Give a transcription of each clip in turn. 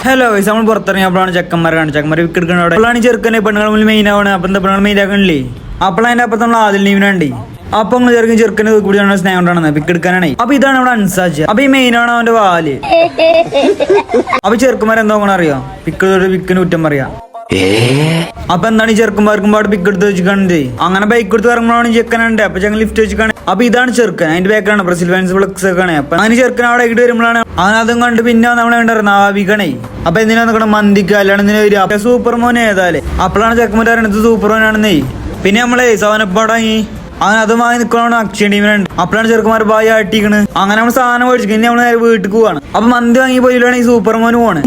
Hello നമ്മൾ പുറത്തിറങ്ങിയപ്പോഴാണ് ചെക്കന്മാർ വിക്കെടുക്കണ അപ്പോഴാണ് ചെറുക്കനെ പെണ്ണുകൾ മെയിൻ ആവണേ. അപ്പൊ എന്താ പെണ്ണുകൾ മെയിൻ ആക്കണില്ലേ? അപ്പോഴതിന്റെ അപ്പുറത്ത് നമ്മൾ ആദ്യം ലീവിനുണ്ട്. അപ്പൊ നമ്മൾ ചെറുക്കനെ കൂടിയാണ് സ്നേഹം ഉണ്ടാണ് പിക്കെടുക്കാനാണ്. അപ്പൊ ഇതാണ് നമ്മുടെ അൻസാജ്. അപ്പൊ ഈ മെയിൻ ആണ് അവന്റെ വാല്. അപ്പൊ ചെറുക്കന്മാരെന്താ അറിയാം, പിക്കിന് കുറ്റം പറയാ. അപ്പൊ എന്താണ് ഈ ചെറുക്കന്മാർക്കും പാട് പിക്ക് എടുത്ത് വെച്ചിട്ടുണ്ട്. അങ്ങനെ ബൈക്ക് എടുത്ത് ഇറങ്ങുമ്പോഴാണ് ചെക്കനുണ്ട്. അപ്പൊ ഞങ്ങൾ ലിഫ്റ്റ് വെച്ചിട്ടാണ്. അപ്പൊ ഇതാണ് ചെറുക്കൻ, അതിന്റെ ബാക്കിലാണ് ബ്രസീൽ ഫാൻസ് ഫ്ലക്സ് ഒക്കെ ആണ്. അപ്പൊ അങ്ങനെ ചെറുക്കൻ അവിടെ ഇട്ട് വരുമ്പോഴാണ് അവൻ അതും കണ്ട് പിന്നെ നമ്മളെ ഉണ്ടായിരുന്നു ആവിക്കണേ. അപ്പൊ എന്തിനാ നിൽക്കണം മന്തിക്ക് അല്ലാണ്ട് എന്തിനാ വരിക സൂപ്പർ മോൻ ഏതായാലേ. അപ്പോഴാണ് ചെക്കന്മാർ അറിയണത് സൂപ്പർ മോനാണെന്നേ. പിന്നെ നമ്മളെ സവനപ്പാടാങ്ങി അവൻ അതുമായി നിൽക്കണ അക്ഷയ ടീമിനുണ്ട്. അപ്പോഴാണ് ചെറുക്കന്മാർ ബായി ആട്ടിക്കണ്. അങ്ങനെ നമ്മൾ സാധനം മേടിച്ചു. ഇനി നമ്മള് വീട്ടിൽ പോവാണ്. അപ്പൊ മന്തി വാങ്ങി പോയില്ലാണ് ഈ സൂപ്പർ മോന് പോണ്.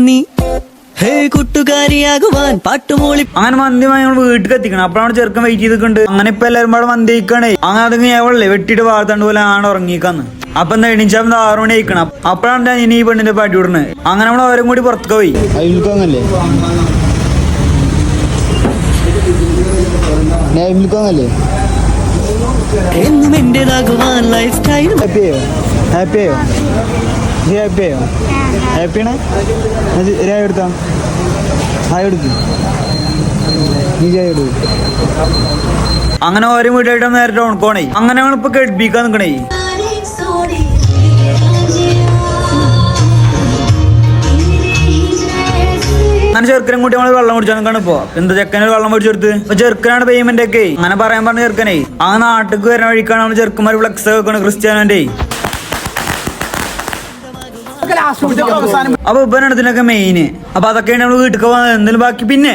അങ്ങനെ മന്തി വാങ്ങി നമ്മൾ വീട്ടിൽ എത്തിക്കണം. അപ്പോഴാണ് ചെറുക്കൻ വെയിറ്റ് ചെയ്തിട്ടുണ്ട്. അങ്ങനെ ഇപ്പൊ എല്ലാവരും പാടെ മന്തി കഴിക്കണേ. അങ്ങനെ അതൊക്കെ ഞവളേ വെട്ടിട്ട് വാർത്തണ്ട് പോലെ ആണ് ഉറങ്ങിക്കാന്ന്. അപ്പൊ എന്താ എണീച്ചാൽ 6 മണി കഴിക്കണം. അപ്പോഴാണ് ഇനി ഈ പെണ്ണിന്റെ പാട്ടി വിടുന്നത്. അങ്ങനെ നമ്മൾ അവരും കൂടി പുറത്തൊക്കെ പോയി. എന്നും എന്റേതാകുവാൻ ലൈഫ് സ്റ്റൈൽ. ഹാപ്പിയായോ? ഹാപ്പിയാണ്. എടുത്താ ഹായ് എടുക്കും. അങ്ങനെ ഓരോ വീട്ടായിട്ട് നേരെ ഓണക്കോണേ. അങ്ങനെ നമ്മളിപ്പോ കെടുപ്പിക്കാൻ നിക്കണേ. അങ്ങനെ ചെറുക്കനും കൂട്ടി നമ്മള് വെള്ളം കുടിച്ചാൽ നിൽക്കാണ്. ഇപ്പൊ എന്താ ചെക്കന് വെള്ളം മേടിച്ചെടുത്ത്. അപ്പൊ ചെറുക്കനാണ് പേയ്മെന്റ് ഒക്കെ. അങ്ങനെ പറയാൻ പറഞ്ഞ ചെറുക്കനെ ആ നാട്ടിലേക്ക് വരുന്ന വഴിക്കാണ് നമ്മൾ ചെറുക്കന്മാർ ഫ്ലക്സ് വെക്കണ ക്രിസ്ത്യാനോന്റെ. അപ്പൊ ഇപ്പനത്തിനൊക്കെ മെയിന്. അപ്പൊ അതൊക്കെയാണ് നമ്മള് വീട്ടിൽ പോകുന്നത്. എന്തെങ്കിലും ബാക്കി പിന്നെ